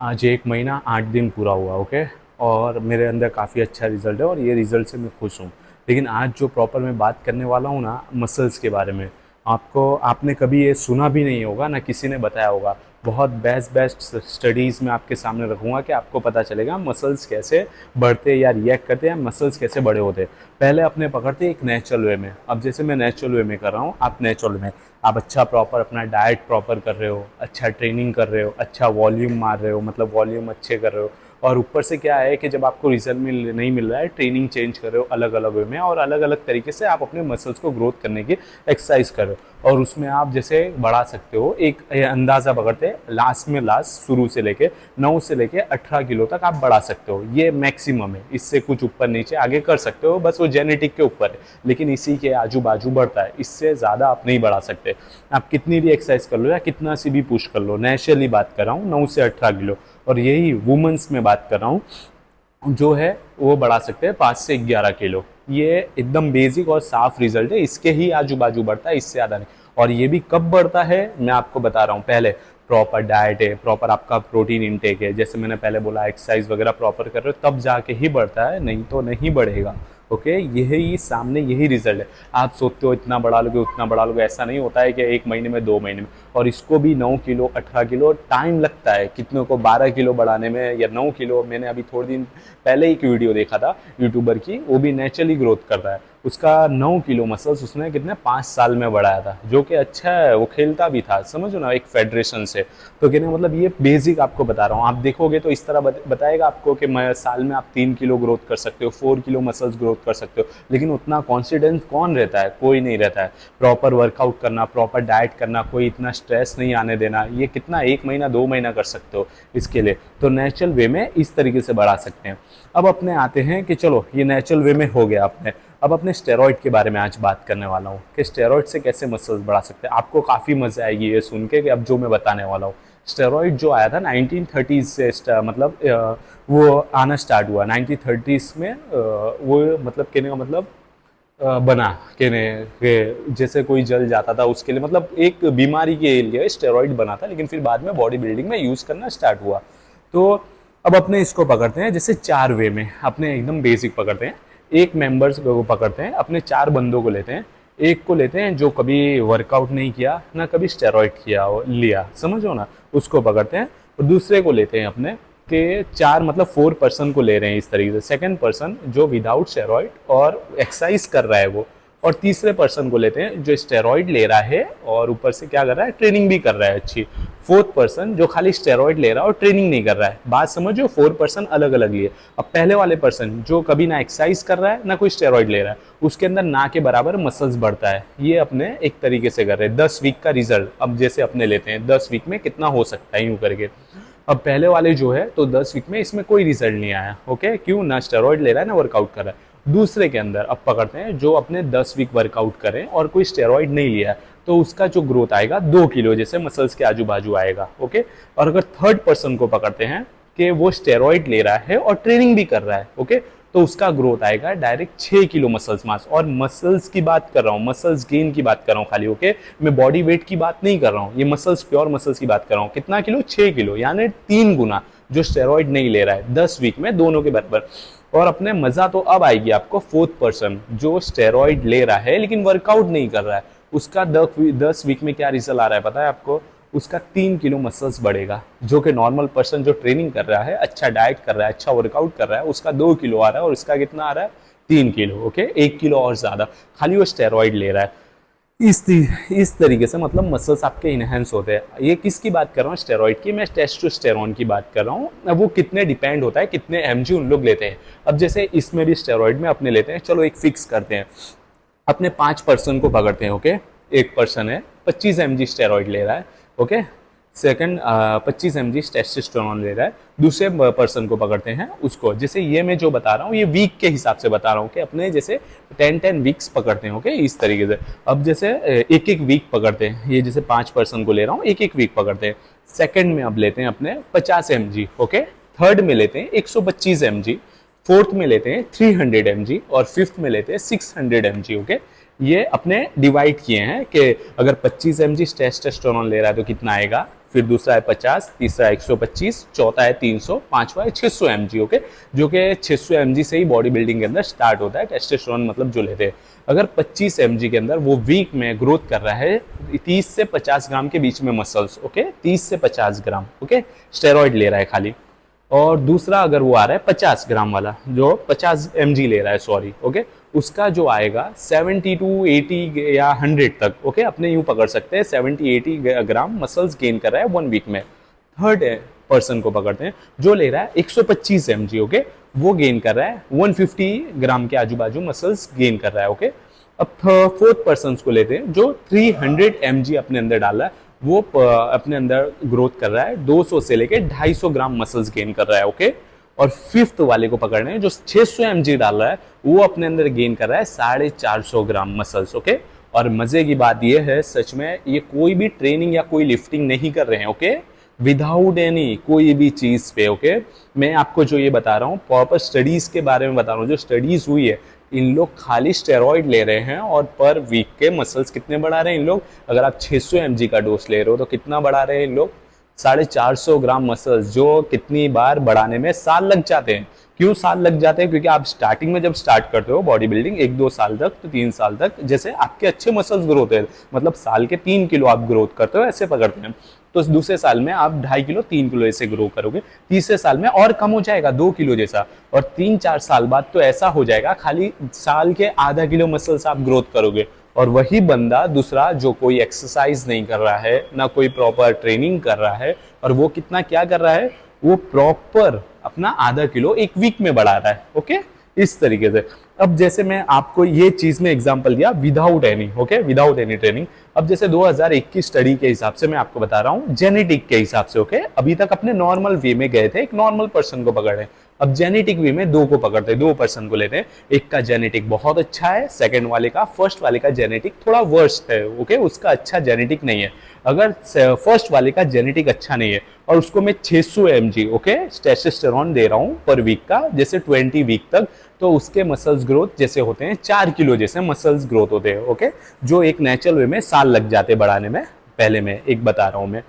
आज 1 महीना 8 दिन पूरा हुआ, ओके। और मेरे अंदर काफ़ी अच्छा रिज़ल्ट है और ये रिज़ल्ट से मैं खुश हूँ। लेकिन आज जो प्रॉपर मैं बात करने वाला हूँ ना, मसल्स के बारे में। आपने कभी ये सुना भी नहीं होगा, ना किसी ने बताया होगा। बहुत बेस्ट बेस्ट स्टडीज़ मैं आपके सामने रखूँगा कि आपको पता चलेगा मसल्स कैसे बढ़ते या रिएक्ट करते हैं, मसल्स कैसे बड़े होते हैं। पहले अपने पकड़ते एक नेचुरल वे में। अब जैसे मैं नेचुरल वे में कर रहा हूँ, आप नेचुरल में। आप अच्छा प्रॉपर अपना डाइट प्रॉपर कर रहे हो, अच्छा ट्रेनिंग कर रहे हो, अच्छा वॉल्यूम मार रहे हो, मतलब वॉल्यूम अच्छे कर रहे हो। और ऊपर से क्या है कि जब आपको रिजल्ट नहीं मिल रहा है, ट्रेनिंग चेंज कर रहे हो अलग अलग वे में, और अलग अलग तरीके से आप अपने मसल्स को ग्रोथ करने की एक्सरसाइज कर रहे हो। और उसमें आप जैसे बढ़ा सकते हो, एक अंदाज़ा पकड़ते हैं, लास्ट शुरू से लेके 9 से लेके 18 किलो तक आप बढ़ा सकते हो। ये मैक्सिमम है, इससे कुछ ऊपर नीचे आगे कर सकते हो, बस वो जेनेटिक के ऊपर है। लेकिन इसी के आजू बाजू बढ़ता है, इससे ज़्यादा आप नहीं बढ़ा सकते। आप कितनी भी एक्सरसाइज कर लो या कितना सी भी पुश कर लो, नेचुरली बात कर रहा हूँ, 9 से 18 किलो। और यही वुमेंस में बात कर रहा हूँ, जो है वो बढ़ा सकते हैं 5 से 11 किलो। ये एकदम बेसिक और साफ रिजल्ट है, इसके ही आजू बाजू बढ़ता है, इससे ज़्यादा नहीं। और ये भी कब बढ़ता है मैं आपको बता रहा हूँ। पहले प्रॉपर डाइट है, प्रॉपर आपका प्रोटीन इंटेक है, जैसे मैंने पहले बोला एक्सरसाइज वगैरह प्रॉपर कर रहे हो, तब जाके ही बढ़ता है, नहीं तो नहीं बढ़ेगा। ओके, यही सामने यही रिजल्ट है। आप सोचते हो इतना बढ़ा लोगे उतना बढ़ा लोगे, ऐसा नहीं होता है कि 1 महीने में 2 महीने में। और इसको भी 9 किलो 18 किलो टाइम लगता है, कितनों को 12 किलो बढ़ाने में या 9 किलो। मैंने अभी थोड़े दिन पहले एक वीडियो देखा था यूट्यूबर की, वो भी नेचुरली ग्रोथ कर रहा है। उसका 9 किलो मसल्स उसने कितने 5 साल में बढ़ाया था, जो कि अच्छा है। वो खेलता भी था, समझो ना, एक फेडरेशन से। तो कहने का मतलब ये बेसिक आपको बता रहा हूँ। आप देखोगे तो इस तरह बताएगा आपको कि मैं साल में आप 3 किलो ग्रोथ कर सकते हो, 4 किलो मसल्स ग्रोथ कर सकते हो। लेकिन उतना कॉन्फिडेंस कौन रहता है? कोई नहीं रहता है। प्रॉपर वर्कआउट करना, प्रॉपर डाइट करना, कोई इतना स्ट्रेस नहीं आने देना, ये कितना 1 महीना 2 महीना कर सकते हो इसके लिए। तो नेचुरल वे में इस तरीके से बढ़ा सकते हैं। अब अपने आते हैं कि चलो ये नेचुरल वे में हो गया अपने। अब अपने स्टेरॉइड के बारे में आज बात करने वाला हूँ कि स्टेरॉइड से कैसे मसल्स बढ़ा सकते हैं। आपको काफ़ी मजा आएगी ये सुन के कि अब जो मैं बताने वाला हूँ। स्टेरॉइड जो आया था 1930 से मतलब वो आना स्टार्ट हुआ 1930 में। वो मतलब कहने का मतलब बना कहने के, जैसे कोई जल जाता था उसके लिए, मतलब एक बीमारी के लिए स्टेरॉइड बना था, लेकिन फिर बाद में बॉडी बिल्डिंग में यूज़ करना स्टार्ट हुआ। तो अब अपने इसको पकड़ते हैं जैसे 4 वे में, अपने एकदम बेसिक पकड़ते हैं। एक मेंबर्स को पकड़ते हैं, अपने 4 बंदों को लेते हैं। एक को लेते हैं जो कभी वर्कआउट नहीं किया ना कभी स्टेरॉइड लिया, समझो ना, उसको पकड़ते हैं। और दूसरे को लेते हैं अपने के 4 मतलब 4 पर्सन को ले रहे हैं इस तरीके से। सेकंड पर्सन जो विदाउट स्टेरॉइड और एक्सरसाइज कर रहा है वो। और तीसरे पर्सन को लेते हैं जो स्टेरॉइड ले रहा है और ऊपर से क्या कर रहा है, ट्रेनिंग भी कर रहा है अच्छी। फोर्थ पर्सन जो खाली स्टेरॉइड ले रहा है और ट्रेनिंग नहीं कर रहा है। बात समझो, 4 पर्सन अलग अलग लिए। अब पहले वाले पर्सन जो कभी ना एक्सरसाइज कर रहा है ना कोई स्टेरॉइड ले रहा है, उसके अंदर ना के बराबर मसल्स बढ़ता है। ये अपने एक तरीके से कर रहे हैं। 10 वीक का रिजल्ट अब जैसे अपने लेते हैं, 10 वीक में कितना हो सकता है यूं करके। अब पहले वाले जो है तो 10 वीक में इसमें कोई रिजल्ट नहीं आया। ओके, क्यों? ना स्टेरॉइड ले रहा है ना वर्कआउट कर रहा है। दूसरे के अंदर अब पकड़ते हैं जो अपने 10 वीक वर्कआउट करें और कोई स्टेरॉइड नहीं लिया है, तो उसका जो ग्रोथ आएगा 2 किलो जैसे मसल्स के आजू बाजू आएगा। ओके। और अगर थर्ड पर्सन को पकड़ते हैं कि वो स्टेरॉइड ले रहा है और ट्रेनिंग भी कर रहा है, ओके, तो उसका ग्रोथ आएगा डायरेक्ट 6 किलो मसल्स मास। और मसल्स की बात कर रहा हूँ, मसल्स गेन की बात कर रहा हूँ खाली। ओके, मैं बॉडी वेट की बात नहीं कर रहा हूँ, ये मसल्स प्योर मसल्स की बात कर रहा हूँ। कितना किलो? 6 किलो, यानी 3 गुना जो स्टेरॉइड नहीं ले रहा है 10 वीक में, दोनों के बराबर। और अपने मजा तो अब आएगी आपको। फोर्थ पर्सन जो स्टेरॉइड ले रहा है लेकिन वर्कआउट नहीं कर रहा है, उसका 10 वीक में क्या रिजल्ट आ रहा है पता है आपको? उसका 3 किलो मसल्स बढ़ेगा। जो कि नॉर्मल पर्सन जो ट्रेनिंग कर रहा है, अच्छा डाइट कर रहा है, अच्छा वर्कआउट कर रहा है, उसका 2 किलो आ रहा है और उसका कितना आ रहा है? 3 किलो। ओके, 1 किलो और ज्यादा, खाली वो स्टेरॉइड ले रहा है। इस तरीके से मतलब मसल्स आपके इनहेंस होते हैं। ये किसकी बात कर रहा हूँ? स्टेरॉइड की। मैं टेस्टोस्टेरोन की बात कर रहा हूँ। अब वो कितने डिपेंड होता है, कितने एमजी उन लोग लेते हैं। अब जैसे इसमें भी स्टेरॉइड में अपने लेते हैं, चलो एक फिक्स करते हैं। अपने 5 पर्सन को पकड़ते हैं। ओके, एक पर्सन है 25 mg स्टेरॉइड ले रहा है। ओके, सेकंड 25 mg टेस्टोस्टेरोन ले रहा है। दूसरे पर्सन को पकड़ते हैं उसको, जैसे ये मैं जो बता रहा हूँ ये वीक के हिसाब से बता रहा हूँ कि अपने जैसे 10 वीक्स पकड़ते हैं। ओके, इस तरीके से। अब जैसे एक एक वीक पकड़ते हैं, ये जैसे 5 पर्सन को ले रहा हूँ, एक एक वीक पकड़ते हैं। सेकंड में अब लेते हैं अपने 50 mg। ओके, थर्ड में लेते हैं 125 mg, फोर्थ में लेते हैं 300 mg और फिफ्थ में लेते हैं 600 mg। ओके, ये अपने डिवाइड किए हैं कि अगर 25 mg टेस्टोस्टेरोन ले रहा है तो कितना आएगा, फिर दूसरा है 50, तीसरा 125, चौथा है 300, पांचवा है 600 mg, ओके, जो कि 600 mg से ही बॉडी बिल्डिंग के अंदर स्टार्ट होता है टेस्टोस्टेरोन मतलब जो लेते हैं। अगर 25 mg के अंदर वो वीक में ग्रोथ कर रहा है 30 से 50 ग्राम के बीच में मसल्स, ओके, 30 से 50 ग्राम, ओके, स्टेरॉइड ले रहा है खाली। और दूसरा अगर वो आ रहा है 50 ग्राम वाला जो 50 mg ले रहा है, सॉरी, ओके, उसका जो आएगा 70 टू 80 या 100 तक, ओके, अपने यूं पकड़ सकते हैं 70-80 ग्राम मसल्स गेन कर रहा है 1 वीक में। थर्ड पर्सन को पकड़ते हैं जो ले रहा है 125 mg, ओके, वो गेन कर रहा है 150 ग्राम के आजू बाजू मसल्स गेन कर रहा है, ओके। अब फोर्थ पर्सन को लेते हैं जो 300 mg अपने अंदर डाल रहा है, वो अपने अंदर ग्रोथ कर रहा है 200 से लेके 250 ग्राम मसल्स गेन कर रहा है, ओके। और फिफ्थ वाले को पकड़ रहे हैं जो 600 mg डाल रहा है, वो अपने अंदर गेन कर रहा है 450 ग्राम मसल्स, ओके। और मजे की बात ये है, सच में ये कोई भी ट्रेनिंग या कोई लिफ्टिंग नहीं कर रहे हैं, ओके, विदाउट एनी कोई भी चीज पे, ओके। मैं आपको जो ये बता रहा हूँ प्रॉपर स्टडीज के बारे में बता रहा हूँ, जो स्टडीज हुई है, इन लोग खाली स्टेरॉइड ले रहे हैं और पर वीक के मसल्स कितने बढ़ा रहे हैं इन लोग। अगर आप 600 mg का डोज ले रहे हो तो कितना बढ़ा रहे हैं इन लोग, 450 ग्राम मसल्स, जो कितनी बार बढ़ाने में साल लग जाते हैं। क्यों साल लग जाते हैं? क्योंकि आप स्टार्टिंग में जब स्टार्ट करते हो बॉडी बिल्डिंग 1-2 साल तक, तो 3 साल तक जैसे आपके अच्छे मसल्स ग्रोथ होते हैं, मतलब साल के 3 किलो आप ग्रोथ करते हो ऐसे पकड़ते हैं, तो दूसरे साल में आप 2.5 किलो 3 किलो ऐसे ग्रो करोगे, तीसरे साल में और कम हो जाएगा 2 किलो जैसा, और 3-4 साल बाद तो ऐसा हो जाएगा खाली साल के आधा किलो मसल्स आप ग्रोथ करोगे। और वही बंदा दूसरा जो कोई एक्सरसाइज नहीं कर रहा है, ना कोई प्रॉपर ट्रेनिंग कर रहा है, और वो कितना क्या कर रहा है, वो प्रॉपर अपना आधा किलो 1 वीक में बढ़ा रहा है, ओके, इस तरीके से। अब जैसे मैं आपको ये चीज में एग्जांपल दिया without any, okay, without any training. अब जैसे 2001 की स्टडी के हिसाब से मैं आपको बता रहा हूँ, जेनेटिक के हिसाब से, ओके, अभी तक अपने नॉर्मल वे में गए थे, एक नॉर्मल पर्सन को पकड़े, अब जेनेटिक वे में 2 को पकड़ते हैं, 2 पर्सन को लेते हैं। एक का जेनेटिक बहुत अच्छा है, सेकंड वाले का, फर्स्ट वाले का जेनेटिक थोड़ा वर्स्ट है, ओके, उसका अच्छा जेनेटिक नहीं है। अगर फर्स्ट वाले का जेनेटिक अच्छा नहीं है और उसको मैं 600 mg, ओके, टेस्टोस्टेरोन दे रहा हूँ पर वीक का, जैसे 20 वीक तक, तो उसके मसल्स ग्रोथ जैसे होते हैं 4 किलो जैसे मसल्स ग्रोथ होते हैं, ओके, जो एक नेचुरल वे में साल लग जाते बढ़ाने में। पहले मैं एक बता रहा हूँ मैं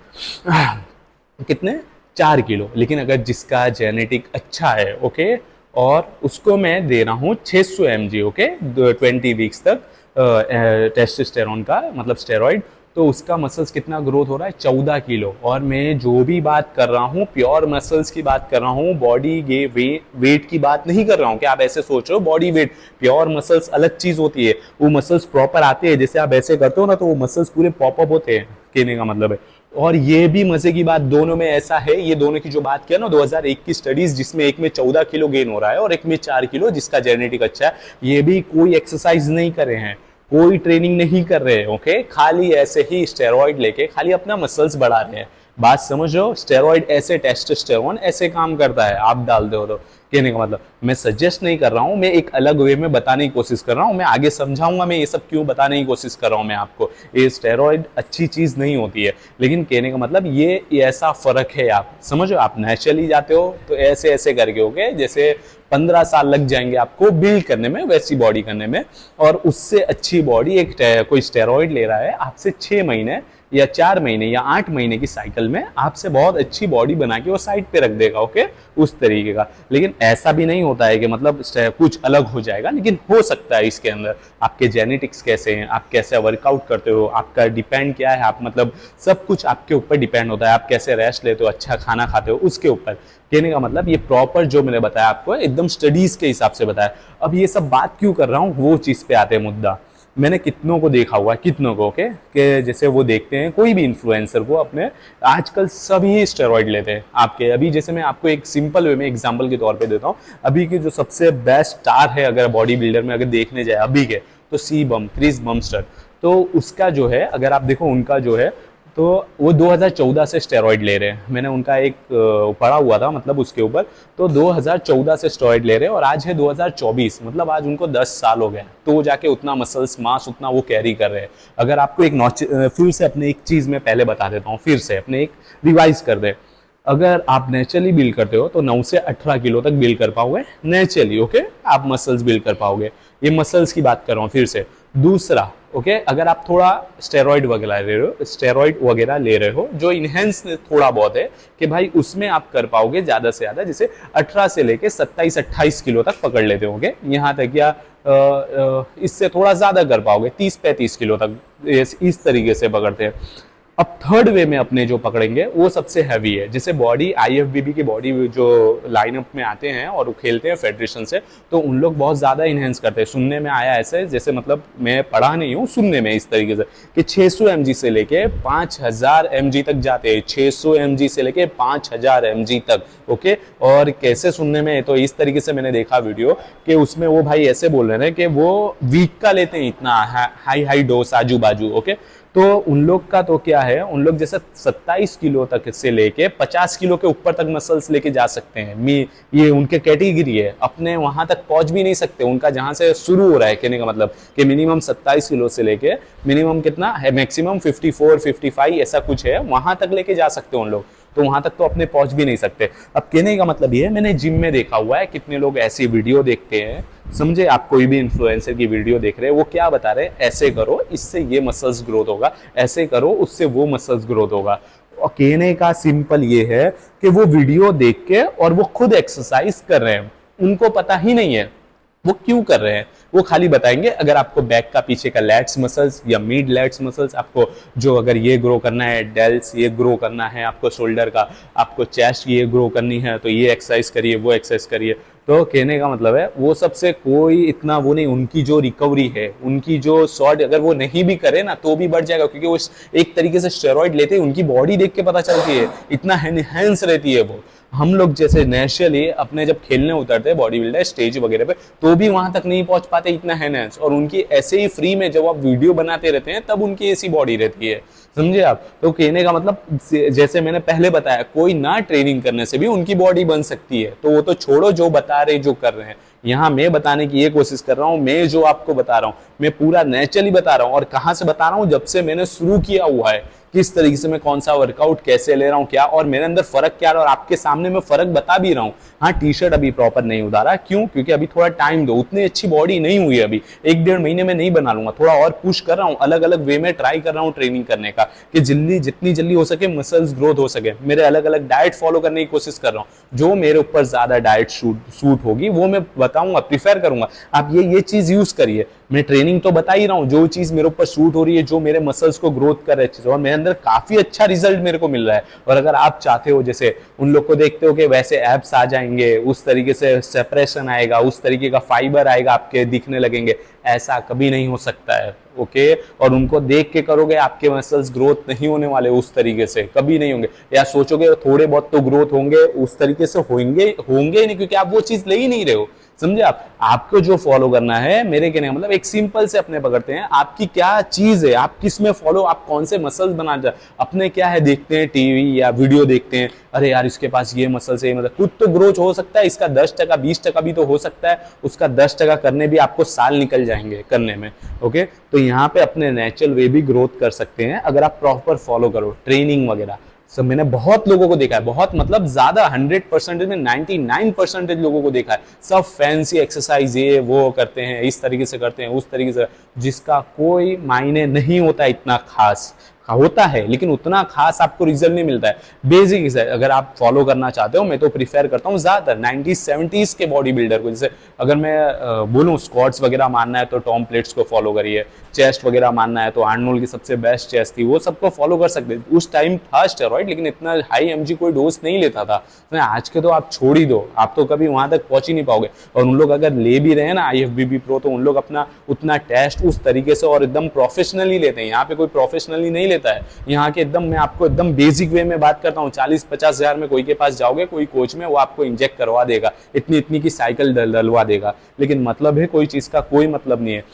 कितने 4 किलो। लेकिन अगर जिसका जेनेटिक अच्छा है, ओके, और उसको मैं दे रहा हूँ 600 mg, ओके, 20 वीक्स तक टेस्टोस्टेरोन का मतलब स्टेरॉइड, तो उसका मसल्स कितना ग्रोथ हो रहा है 14 किलो। और मैं जो भी बात कर रहा हूँ प्योर मसल्स की बात कर रहा हूँ, बॉडी गे वेट की बात नहीं कर रहा हूँ कि आप ऐसे सोच रहे हो बॉडी वेट, प्योर मसल्स अलग चीज होती है, वो मसल्स प्रॉपर आते हैं, जैसे आप ऐसे करते हो ना तो वो मसल्स पूरे पॉपअप होते हैं, कहने का मतलब है। और ये भी मजे की बात दोनों में ऐसा है, ये दोनों की जो बात किया ना 2001 की स्टडीज, जिसमें एक में 14 किलो गेन हो रहा है और एक में 4 किलो जिसका जेनेटिक अच्छा है, ये भी कोई एक्सरसाइज नहीं कर रहे हैं, कोई ट्रेनिंग नहीं कर रहे हैं, ओके, खाली ऐसे ही स्टेरॉइड लेके खाली अपना मसल्स बढ़ा रहे हैं। बात समझ रहे हो? स्टेरॉइड ऐसे, टेस्टोस्टेरोन ऐसे काम करता है, आप डाल दो तो, कहने का मतलब मैं सजेस्ट नहीं कर रहा हूं, मैं एक अलग वे में बताने की कोशिश कर रहा हूं, मैं आगे समझाऊंगा मैं ये सब क्यों बताने की कोशिश कर रहा हूं मैं आपको। ये स्टेरॉइड अच्छी चीज नहीं होती है, लेकिन कहने का मतलब ये ऐसा फर्क है, आप समझो, आप नेचुरली जाते हो तो ऐसे ऐसे करके, ओके, जैसे 15 साल लग जाएंगे आपको बिल्ड करने में, वैसी बॉडी करने में, और उससे अच्छी बॉडी एक कोई स्टेरॉइड ले रहा है आपसे 6 महीने या 4 महीने या 8 महीने की साइकिल में आपसे बहुत अच्छी बॉडी बना के वो साइड पे रख देगा, ओके, उस तरीके का। लेकिन ऐसा भी नहीं होता है कि मतलब कुछ अलग हो जाएगा, लेकिन हो सकता है इसके अंदर आपके जेनेटिक्स कैसे हैं, आप कैसे वर्कआउट करते हो, आपका डिपेंड क्या है, आप मतलब सब कुछ आपके ऊपर डिपेंड होता है, आप कैसे रेस्ट लेते हो, अच्छा खाना खाते हो, उसके ऊपर। कहने का मतलब ये प्रॉपर जो मैंने बताया आपको एकदम स्टडीज के हिसाब से बताया। अब ये सब बात क्यों कर रहा हूँ, वो चीज पे आते हैं मुद्दा। मैंने कितनों को देखा हुआ है, कितनों को, ओके, कि जैसे वो देखते हैं कोई भी इन्फ्लुएंसर को अपने, आजकल सभी स्टेरॉइड लेते हैं आपके। अभी जैसे मैं आपको एक सिंपल वे में एग्जांपल के तौर पे देता हूँ, अभी के जो सबसे बेस्ट स्टार है अगर बॉडी बिल्डर में अगर देखने जाए अभी के, तो सीबम, क्रिस बमस्टर, तो उसका जो है अगर आप देखो उनका जो है, तो वो 2014 से स्टेरॉइड ले रहे हैं। मैंने उनका एक पढ़ा हुआ था मतलब उसके ऊपर, तो 2014 से स्टेरॉइड ले रहे हैं और आज है 2024, मतलब आज उनको 10 साल हो गए, तो वो जाके उतना मसल्स मास उतना वो कैरी कर रहे हैं। अगर आपको एक फिर से अपने एक चीज में पहले बता देता हूँ, फिर से अपने एक रिवाइज कर दे, अगर आप नेचुरली बिल्ड करते हो तो 9 से 18 किलो तक बिल्ड कर पाओगे नेचुरली, ओके, आप मसल्स बिल्ड कर पाओगे। ये मसल्स की बात कर रहा हूँ फिर से। दूसरा ओके, अगर आप थोड़ा स्टेरॉइड वगैरह ले रहे हो जो इनहेंस थोड़ा बहुत है कि भाई उसमें आप कर पाओगे ज्यादा से ज्यादा, जैसे 18 से लेके 27-28 किलो तक पकड़ लेते होगे यहाँ तक, या इससे थोड़ा ज्यादा कर पाओगे 30-35 किलो तक, इस तरीके से पकड़ते हैं। अब थर्ड वे में अपने जो पकड़ेंगे वो सबसे हैवी है, जैसे बॉडी आईएफबीबी की बॉडी जो लाइनअप में आते हैं और वो खेलते हैं फेडरेशन से, तो उन लोग बहुत ज़्यादा इनहेंस करते हैं। सुनने में आया ऐसे, जैसे मतलब मैं पढ़ा नहीं हूँ, सुनने में इस तरीके से कि 600 mg से लेके 5000 mg तक जाते हैं, 600 mg से लेके 5000 mg तक। ओके, और कैसे सुनने में, तो इस तरीके से मैंने देखा वीडियो कि उसमें वो भाई ऐसे बोल रहे हैं कि वो वीक का लेते हैं इतना हाई डोज आजू बाजू। ओके, तो उन लोग का तो क्या है, उन लोग जैसे 27 किलो तक से लेके 50 किलो के ऊपर तक मसल्स लेके जा सकते हैं। ये उनके कैटेगरी है, अपने वहां तक पहुंच भी नहीं सकते। उनका जहां से शुरू हो रहा है कहने का मतलब कि मिनिमम 27 किलो से लेके मिनिमम कितना है, मैक्सिमम 54-55 ऐसा कुछ है, वहां तक लेके जा सकते हैं उन लोग। तो वहां तक तो अपने पहुंच भी नहीं सकते। अब कहने का मतलब ये है, मैंने जिम में देखा हुआ है कितने लोग ऐसी वीडियो देखते हैं, समझे आप, कोई भी इन्फ्लुएंसर की वीडियो देख रहे हैं, वो क्या बता रहे हैं, ऐसे करो इससे ये मसल्स ग्रोथ होगा, ऐसे करो उससे वो मसल्स ग्रोथ होगा। और कहने का सिंपल ये है कि वो वीडियो देख के और वो खुद एक्सरसाइज कर रहे हैं, उनको पता ही नहीं है वो क्यों कर रहे हैं। वो खाली बताएंगे अगर आपको बैक का पीछे का लैट्स मसल्स या मिड लैट्स मसल्स, आपको जो अगर ये ग्रो करना है, डेल्स ये ग्रो करना है, आपको शोल्डर का, आपको चेस्ट ये ग्रो करनी है, तो ये एक्सरसाइज करिए, वो एक्सरसाइज करिए। तो कहने का मतलब है वो सबसे कोई इतना वो नहीं, उनकी जो रिकवरी है, उनकी जो शॉर्ट अगर वो नहीं भी करे ना तो भी बढ़ जाएगा, क्योंकि वो एक तरीके से स्टेरॉइड लेते हैं, उनकी बॉडी देख के पता चलती है, इतना एनहेंस रहती है वो। हम लोग जैसे नेचुरली अपने जब खेलने उतरते हैं बॉडी बिल्डर स्टेज वगैरह पे, तो भी वहां तक नहीं पहुंच पाते इतना एनहेंस, और उनकी ऐसे ही फ्री में जब आप वीडियो बनाते रहते हैं तब उनकी ऐसी बॉडी रहती है, समझे आप। तो कहने का मतलब जैसे मैंने पहले बताया, कोई ना ट्रेनिंग करने से भी उनकी बॉडी बन सकती है। तो वो तो छोड़ो जो बता रहे जो कर रहे हैं, यहाँ मैं बताने की ये कोशिश कर रहा हूँ, मैं जो आपको बता रहा हूँ मैं पूरा नेचुरली बता रहा हूँ। और कहाँ से बता रहा हूँ, जब से मैंने शुरू किया हुआ है, किस तरीके से मैं कौन सा वर्कआउट कैसे ले रहा हूँ क्या, और मेरे अंदर फर्क क्या है, और आपके सामने मैं फर्क बता भी रहा हूँ। हाँ, टी शर्ट अभी प्रॉपर नहीं उतारा, क्यों, क्योंकि अभी थोड़ा टाइम दो, उतनी अच्छी बॉडी नहीं हुई है अभी, 1-1.5 महीने में नहीं बना लूंगा, थोड़ा और पुश कर रहा हूँ, अलग अलग वे में ट्राई कर रहा हूँ ट्रेनिंग करने का, कि जितनी जल्दी हो सके मसल्स ग्रोथ हो सके। मेरे अलग अलग डाइट फॉलो करने की कोशिश कर रहा हूँ, जो मेरे ऊपर ज्यादा डाइट सूट होगी वो मैं बताऊंगा, प्रीफर करूंगा, आप ये चीज यूज करिए। मैं ट्रेनिंग तो बता ही रहा हूँ, जो चीज मेरे ऊपर सूट हो रही है, जो मेरे मसल्स को ग्रोथ कर रही है, और मेरे अंदर काफी अच्छा रिजल्ट मेरे को मिल रहा है। और अगर आप चाहते हो, जैसे उन लोग को देखते हो कि वैसे एब्स आ जाएंगे, उस तरीके से सेपरेशन आएगा, उस तरीके का फाइबर आएगा, आपके दिखने लगेंगे, ऐसा कभी नहीं हो सकता है। ओके, और उनको देख के करोगे, आपके मसल्स ग्रोथ नहीं होने वाले उस तरीके से, कभी नहीं होंगे। या सोचोगे थोड़े बहुत तो ग्रोथ होंगे, उस तरीके से होंगे ही नहीं, क्योंकि आप वो चीज ले ही नहीं रहे हो, समझे आप। आपको जो फॉलो करना है, मेरे कहने का मतलब एक सिंपल से अपने पकड़ते हैं, आपकी क्या चीज है, आप किस में फॉलो, आप कौन से मसल्स बनाना अपने क्या है, देखते हैं टीवी या वीडियो देखते हैं, अरे यार इसके पास ये मसल्स है, मतलब खुद तो ग्रोथ हो सकता है, इसका 10% 20% भी तो हो सकता है, उसका 10% करने भी आपको साल निकल जाएंगे करने में। ओके, तो यहाँ पे अपने नेचुरल वे भी ग्रोथ कर सकते हैं अगर आप प्रॉपर फॉलो करो ट्रेनिंग वगैरह। सब मैंने बहुत लोगों को देखा है, बहुत मतलब ज्यादा 100% में 99% लोगों को देखा है, सब फैंसी एक्सरसाइज ये वो करते हैं, इस तरीके से करते हैं, उस तरीके से, जिसका कोई मायने नहीं होता इतना खास, होता है लेकिन उतना खास आपको रिजल्ट नहीं मिलता है। बेसिक है, अगर आप फॉलो करना चाहते हो, मैं तो प्रीफर करता हूँ ज्यादातर 90s-70s के बॉडी बिल्डर को। जैसे अगर मैं बोलूँ स्क्वाट्स वगैरह मानना है तो टॉम प्लेट्स को फॉलो करिए, चेस्ट वगैरह मानना है तो आर्नोल्ड की सबसे बेस्ट चेस्ट थी, वो सबको फॉलो कर सकते हैं। उस टाइम था स्टेरॉइड, लेकिन इतना हाई एमजी कोई डोज नहीं लेता था। तो आज के तो आप छोड़ ही दो, आप तो कभी वहां तक पहुंच ही नहीं पाओगे। और उन लोग अगर ले भी रहे हैं ना आईएफबीबी प्रो, तो उन लोग अपना उतना टेस्ट उस तरीके से और एकदम प्रोफेशनली लेते हैं। यहाँ पे कोई प्रोफेशनली नहीं लेता है, यहाँ के एकदम, मैं आपको एकदम बेसिक वे में बात करता हूँ, 40-50 हजार में कोई के पास जाओगे, कोई कोच में, वो आपको इंजेक्ट करवा देगा, इतनी की साइकिल डलवा देगा, लेकिन मतलब है कोई चीज का कोई मतलब नहीं है।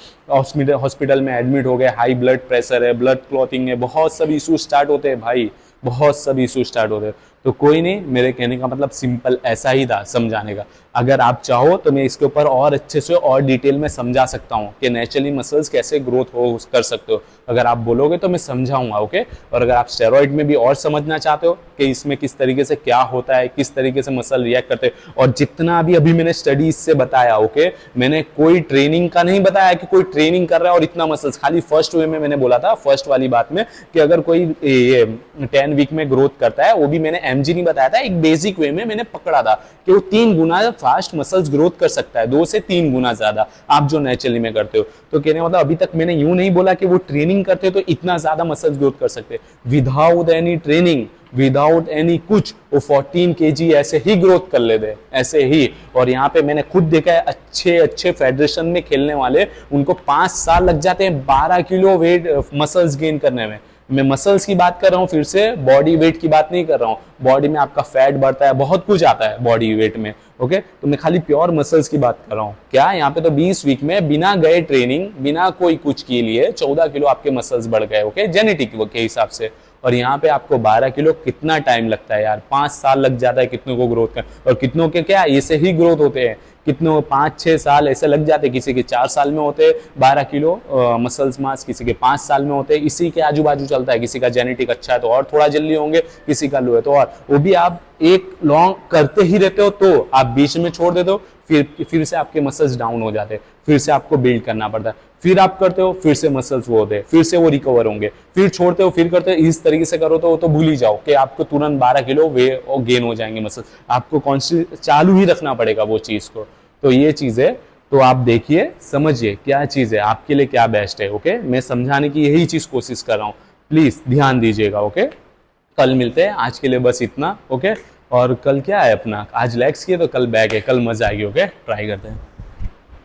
हॉस्पिटल में एडमिट हो गए, हाई ब्लड प्रेशर है, ब्लड क्लॉटिंग है, बहुत सब इशू स्टार्ट होते हैं भाई, बहुत सब इशू स्टार्ट होते हैं। तो कोई नहीं, मेरे कहने का मतलब सिंपल ऐसा ही था समझाने का। अगर आप चाहो तो मैं इसके ऊपर और अच्छे से और डिटेल में समझा सकता हूँ कि नेचुरली मसल्स कैसे ग्रोथ हो कर सकते हो। अगर आप बोलोगे तो मैं समझाऊंगा, ओके। और अगर आप स्टेरॉइड में भी और समझना चाहते हो कि इसमें किस तरीके से क्या होता है, किस तरीके से मसल रिएक्ट करते हैं, और जितना अभी मैंने स्टडीज से बताया, ओके, मैंने कोई ट्रेनिंग का नहीं बताया कि कोई ट्रेनिंग कर रहा है और इतना मसल्स, खाली फर्स्ट वे में मैंने बोला था, फर्स्ट वाली बात में, कि अगर कोई ये 10 वीक में ग्रोथ करता है, वो भी मैंने एमजी नहीं बताया था, एक बेसिक वे में मैंने पकड़ा था कि वो 3 गुना फास्ट मसल्स ग्रोथ कर सकता है, 2 से 3 गुना ज्यादा आप जो नेचुरली में करते हो। तो कहने मतलब अभी तक मैंने यूं नहीं बोला कि वो ट्रेनिंग करते तो इतना ज्यादा मसल्स ग्रोथ कर सकते, without any training, without any कुछ, वो 14 केजी ऐसे ही ग्रोथ कर लेते, ऐसे ही। और यहाँ पे मैंने खुद देखा है अच्छे अच्छे फेडरेशन में खेलने वाले, उनको 5 साल लग जाते हैं 12 किलो वेट मसल्स गेन करने में। मैं मसल्स की बात कर रहा हूँ, फिर से बॉडी वेट की बात नहीं कर रहा हूँ। बॉडी में आपका फैट बढ़ता है, बहुत कुछ आता है बॉडी वेट में, ओके। तो मैं खाली प्योर मसल्स की बात कर रहा हूँ। क्या यहाँ पे तो 20 वीक में बिना गए ट्रेनिंग, बिना कोई कुछ के लिए 14 किलो आपके मसल्स बढ़ गए, ओके, जेनेटिक के हिसाब से। और यहाँ पे आपको 12 किलो कितना टाइम लगता है यार, 5 साल लग जाता है कितनों को ग्रोथ कर, और कितनों के क्या ऐसे ही ग्रोथ होते हैं, कितनों 5-6 साल ऐसे लग जाते, किसी के 4 साल में होते 12 किलो मसल्स मास, किसी के 5 साल में होते, इसी के आजू बाजू चलता है। किसी का जेनेटिक अच्छा है तो और थोड़ा जल्दी होंगे, किसी का लो है तो और, वो भी आप एक लॉन्ग करते ही रहते हो तो आप बीच में छोड़ देते हो, फिर से आपके मसल्स डाउन हो जाते हैं, फिर से आपको बिल्ड करना पड़ता है, फिर आप करते हो, फिर से मसल्स वो होते हैं, फिर से वो रिकवर होंगे, फिर छोड़ते हो, फिर करते हो। इस तरीके से करो तो वो तो भूल ही जाओ कि आपको तुरंत 12 किलो वे और गेन हो जाएंगे मसल्स। आपको कॉन्स्टेंट चालू ही रखना पड़ेगा वो चीज को। तो ये चीज है, तो आप देखिए, समझिए क्या चीज है आपके लिए, क्या बेस्ट है, ओके। मैं समझाने की यही चीज कोशिश कर रहा हूँ, प्लीज ध्यान दीजिएगा, ओके। कल मिलते हैं, आज के लिए बस इतना, ओके। और कल क्या है अपना, आज लेग्स किए तो कल बैक है, कल मजा आएगी, ओके। ट्राई करते हैं।